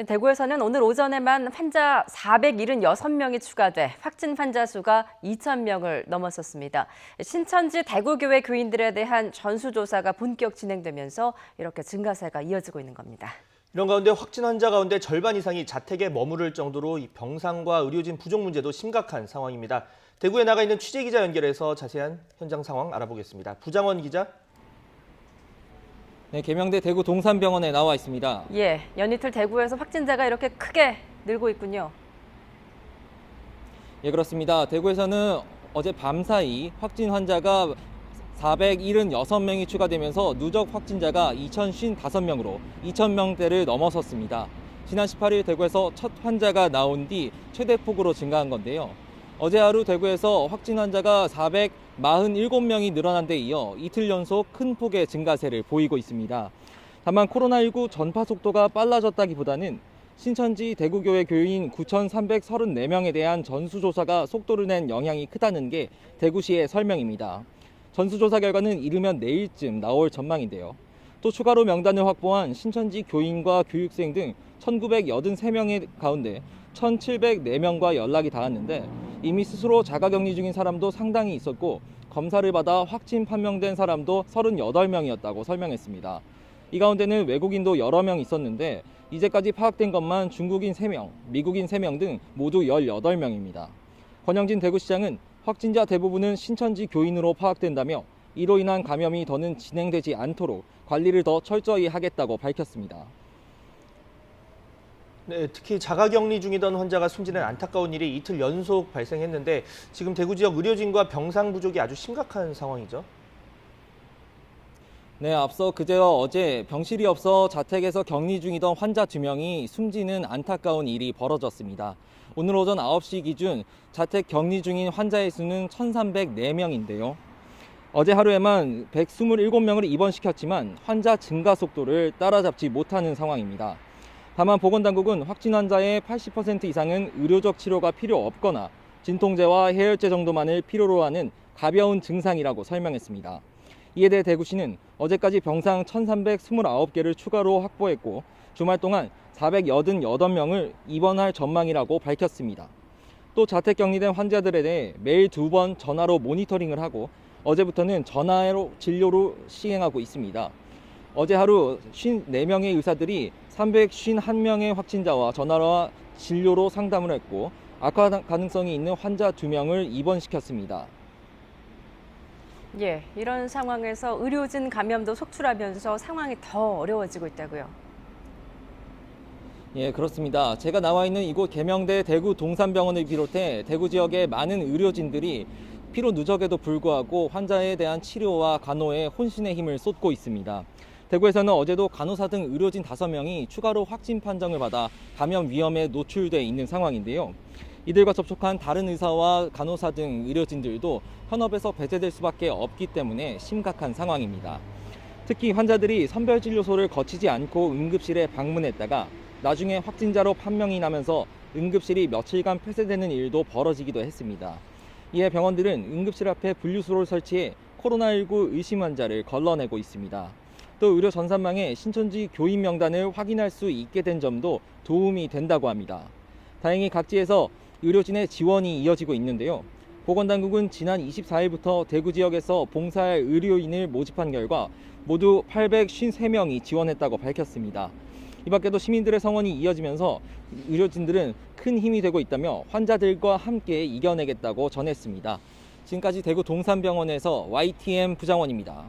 대구에서는 오늘 오전에만 환자 476명이 추가돼 확진 환자 수가 2,000명을 넘었었습니다. 신천지 대구교회 교인들에 대한 전수조사가 본격 진행되면서 이렇게 증가세가 이어지고 있는 겁니다. 이런 가운데 확진 환자 가운데 절반 이상이 자택에 머무를 정도로 병상과 의료진 부족 문제도 심각한 상황입니다. 대구에 나가 있는 취재기자 연결해서 자세한 현장 상황 알아보겠습니다. 부장원 기자. 네, 계명대 대구 동산병원에 나와 있습니다. 연이틀 대구에서 확진자가 이렇게 크게 늘고 있군요. 그렇습니다. 대구에서는 어제 밤사이 확진 환자가 476명이 추가되면서 누적 확진자가 2,055명으로 2,000명대를 넘어섰습니다. 지난 18일 대구에서 첫 환자가 나온 뒤 최대폭으로 증가한 건데요. 어제 하루 대구에서 확진 환자가 447명이 늘어난 데 이어 이틀 연속 큰 폭의 증가세를 보이고 있습니다. 다만 코로나19 전파 속도가 빨라졌다기보다는 신천지 대구교회 교인 9,334명에 대한 전수조사가 속도를 낸 영향이 크다는 게 대구시의 설명입니다. 전수조사 결과는 이르면 내일쯤 나올 전망인데요. 또 추가로 명단을 확보한 신천지 교인과 교육생 등 1,983명의 가운데 1,704명과 연락이 닿았는데 이미 스스로 자가격리 중인 사람도 상당히 있었고 검사를 받아 확진 판명된 사람도 38명이었다고 설명했습니다. 이 가운데는 외국인도 여러 명 있었는데 이제까지 파악된 것만 중국인 3명, 미국인 3명 등 모두 18명입니다. 권영진 대구시장은 확진자 대부분은 신천지 교인으로 파악된다며 이로 인한 감염이 더는 진행되지 않도록 관리를 더 철저히 하겠다고 밝혔습니다. 네, 특히 자가격리 중이던 환자가 숨지는 안타까운 일이 이틀 연속 발생했는데 지금 대구 지역 의료진과 병상 부족이 아주 심각한 상황이죠. 네, 앞서 그제와 어제 병실이 없어 자택에서 격리 중이던 환자 2명이 숨지는 안타까운 일이 벌어졌습니다. 오늘 오전 9시 기준 자택 격리 중인 환자의 수는 1,304명인데요. 어제 하루에만 127명을 입원시켰지만 환자 증가 속도를 따라잡지 못하는 상황입니다. 다만 보건당국은 확진 환자의 80% 이상은 의료적 치료가 필요 없거나 진통제와 해열제 정도만을 필요로 하는 가벼운 증상이라고 설명했습니다. 이에 대해 대구시는 어제까지 병상 1,329개를 추가로 확보했고 주말 동안 488명을 입원할 전망이라고 밝혔습니다. 또 자택 격리된 환자들에 대해 매일 2번 전화로 모니터링을 하고 어제부터는 전화로 진료를 시행하고 있습니다. 어제 하루 54명의 의사들이 351명의 확진자와 전화와 진료로 상담을 했고 악화 가능성이 있는 환자 2명을 입원시켰습니다. 이런 상황에서 의료진 감염도 속출하면서 상황이 더 어려워지고 있다고요. 그렇습니다. 제가 나와 있는 이곳 계명대 대구 동산병원을 비롯해 대구 지역의 많은 의료진들이 피로 누적에도 불구하고 환자에 대한 치료와 간호에 혼신의 힘을 쏟고 있습니다. 대구에서는 어제도 간호사 등 의료진 5명이 추가로 확진 판정을 받아 감염 위험에 노출돼 있는 상황인데요. 이들과 접촉한 다른 의사와 간호사 등 의료진들도 현업에서 배제될 수밖에 없기 때문에 심각한 상황입니다. 특히 환자들이 선별진료소를 거치지 않고 응급실에 방문했다가 나중에 확진자로 판명이 나면서 응급실이 며칠간 폐쇄되는 일도 벌어지기도 했습니다. 이에 병원들은 응급실 앞에 분류소를 설치해 코로나19 의심 환자를 걸러내고 있습니다. 또 의료 전산망에 신천지 교인 명단을 확인할 수 있게 된 점도 도움이 된다고 합니다. 다행히 각지에서 의료진의 지원이 이어지고 있는데요. 보건당국은 지난 24일부터 대구 지역에서 봉사할 의료인을 모집한 결과 모두 853명이 지원했다고 밝혔습니다. 이 밖에도 시민들의 성원이 이어지면서 의료진들은 큰 힘이 되고 있다며 환자들과 함께 이겨내겠다고 전했습니다. 지금까지 대구 동산병원에서 YTN 부장원입니다.